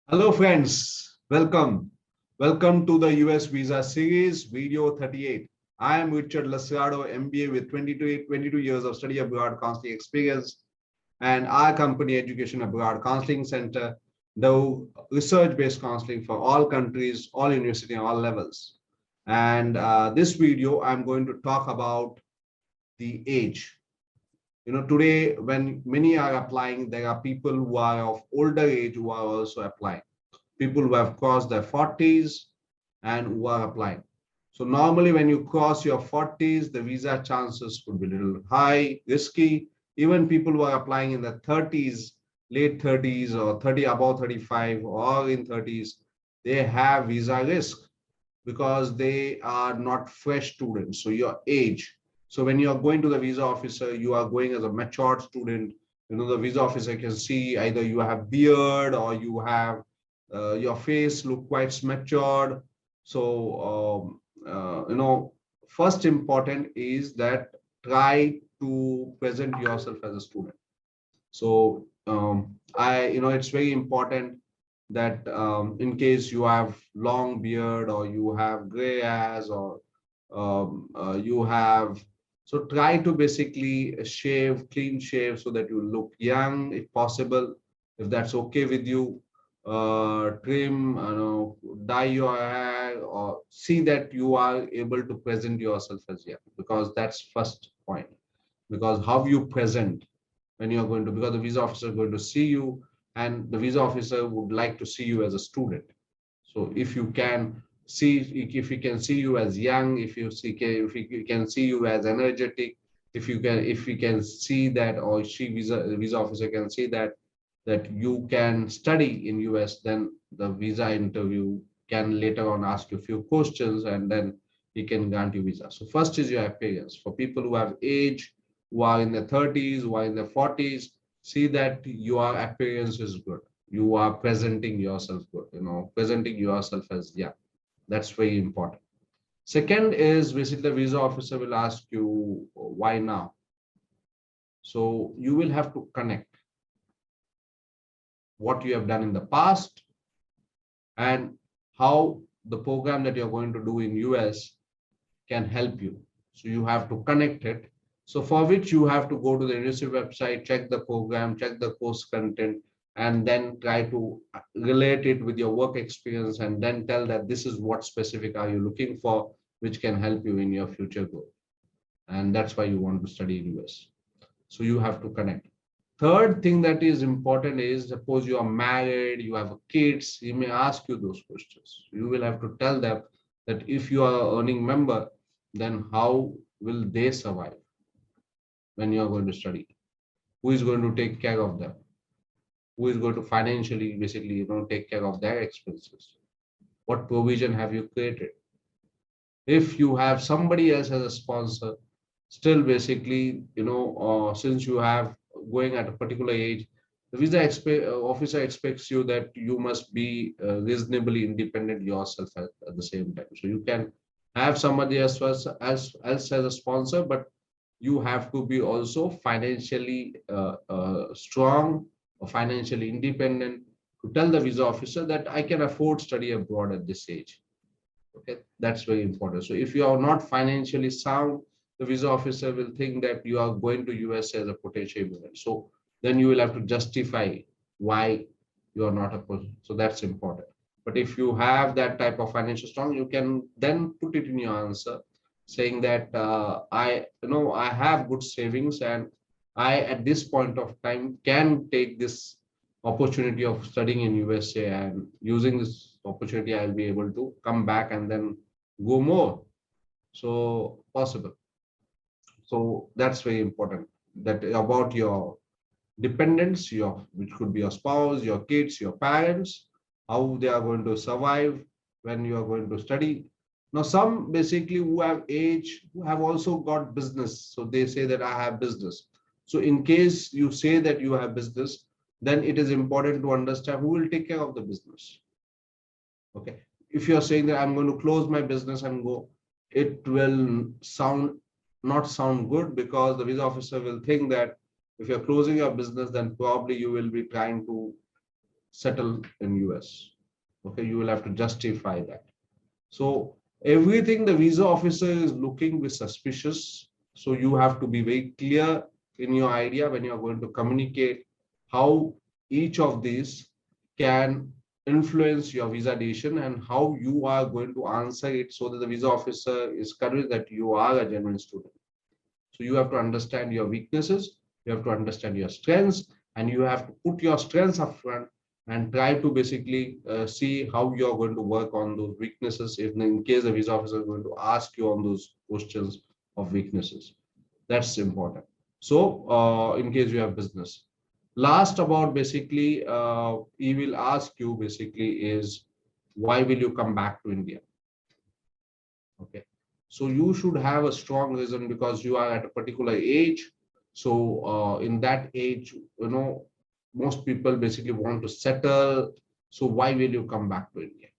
Hello friends, welcome. Welcome to the US Visa Series, video 38. I am Richard Lasrado, MBA with 22 years of study abroad counseling experience, and our company Education Abroad Counseling Center do research-based counseling for all countries, all university, and all levels. And this video, I'm going to talk about the age. Today when many are applying, there are people who are of older age who are also applying, people who have crossed their 40s and who are applying. So normally when you cross your 40s, the visa chances could be a little high, risky. Even people who are applying in the 30s, late 30s or 30 above 35 or in 30s, they have visa risk because they are not fresh students. So your age. So when you are going to the visa officer, you are going as a matured student. The visa officer can see either you have beard or you have your face look quite matured. So first important is that try to present yourself as a student. So it's very important that in case you have long beard or you have gray hairs or you have, so try to basically shave, clean shave so that you look young if possible, if that's okay with you. Trim, dye your hair, or see that you are able to present yourself as young, because that's first point. Because how you present when you are going to, because the visa officer is going to see you, and the visa officer would like to see you as a student. So if you can see, if he can see you as young, if he can see you as energetic, if he can see that, or the visa officer can see that you can study in US, then the visa interview can later on ask you a few questions, and then he can grant you visa. So first is your appearance. For people who have age, who are in their 30s, who are in their 40s, see that your appearance is good. You are presenting yourself good, presenting yourself as, yeah, that's very important. Second is basically the visa officer will ask you why now. So you will have to connect what you have done in the past and how the program that you're going to do in US can help you. So you have to connect it. So for which you have to go to the university website, check the program, check the course content, and then try to relate it with your work experience, and then tell that this is what specific are you looking for, which can help you in your future goal. And that's why you want to study in US. So you have to connect. Third thing that is important is, suppose you are married, you have kids, he may ask you those questions. You will have to tell them that if you are an earning member, then how will they survive when you are going to study? Who is going to take care of them? Who is going to financially basically take care of their expenses? What provision have you created? If you have somebody else as a sponsor, still basically since you have going at a particular age, the officer expects you that you must be reasonably independent yourself at the same time. So you can have somebody else as a sponsor, but you have to be also financially strong or financially independent, to tell the visa officer that I can afford study abroad at this age. Okay, that's very important. So if you are not financially sound, the visa officer will think that you are going to US as a potential immigrant. So then you will have to justify why you are not a person. So that's important. But if you have that type of financial strong, you can then put it in your answer, saying that I have good savings, and I at this point of time can take this opportunity of studying in USA, and using this opportunity I'll be able to come back and then go more. So possible. So that's very important, that about your dependents, which could be your spouse, your kids, your parents, how they are going to survive when you are going to study. Now some basically who have age, who have also got business, so they say that I have business. So in case you say that you have business, then it is important to understand who will take care of the business. Okay, if you are saying that I'm going to close my business and go, it will not sound good, because the visa officer will think that if you're closing your business, then probably you will be trying to settle in US. Okay, you will have to justify that. So everything the visa officer is looking with suspicious. So you have to be very clear in your idea when you are going to communicate how each of these can influence your visa decision and how you are going to answer it so that the visa officer is convinced that you are a genuine student. So you have to understand your weaknesses, you have to understand your strengths, and you have to put your strengths up front and try to basically see how you're going to work on those weaknesses if in case the visa officer is going to ask you on those questions of weaknesses. That's important. So in case you have business. Last about basically, he will ask you basically is why will you come back to India? Okay. So you should have a strong reason because you are at a particular age. So in that age, most people basically want to settle. So why will you come back to India?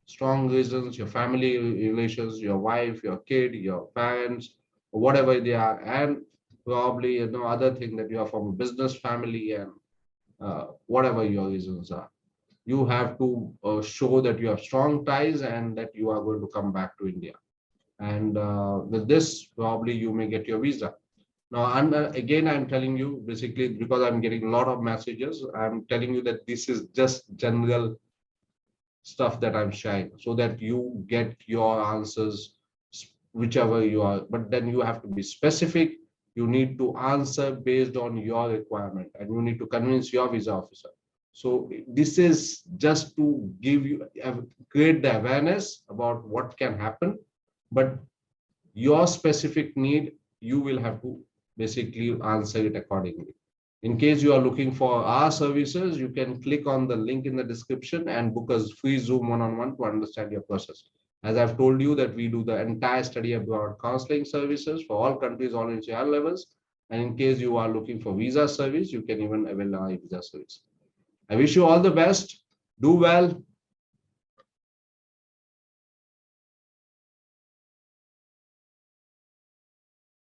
Strong reasons, your family relations, your wife, your kid, your parents, whatever they are, and probably other thing that you are from a business family and whatever your reasons are. You have to show that you have strong ties and that you are going to come back to India. And with this, probably you may get your visa. Now, and again, I'm telling you basically because I'm getting a lot of messages, I'm telling you that this is just general stuff that I'm sharing so that you get your answers, whichever you are. But then you have to be specific. You need to answer based on your requirement and you need to convince your visa officer. So this is just to give you, create the awareness about what can happen, but your specific need, you will have to basically answer it accordingly. In case you are looking for our services, you can click on the link in the description and book a free Zoom one-on-one to understand your process. As I've told you that we do the entire study abroad counseling services for all countries, all NCR levels. And in case you are looking for visa service, you can even avail our visa service. I wish you all the best. Do well.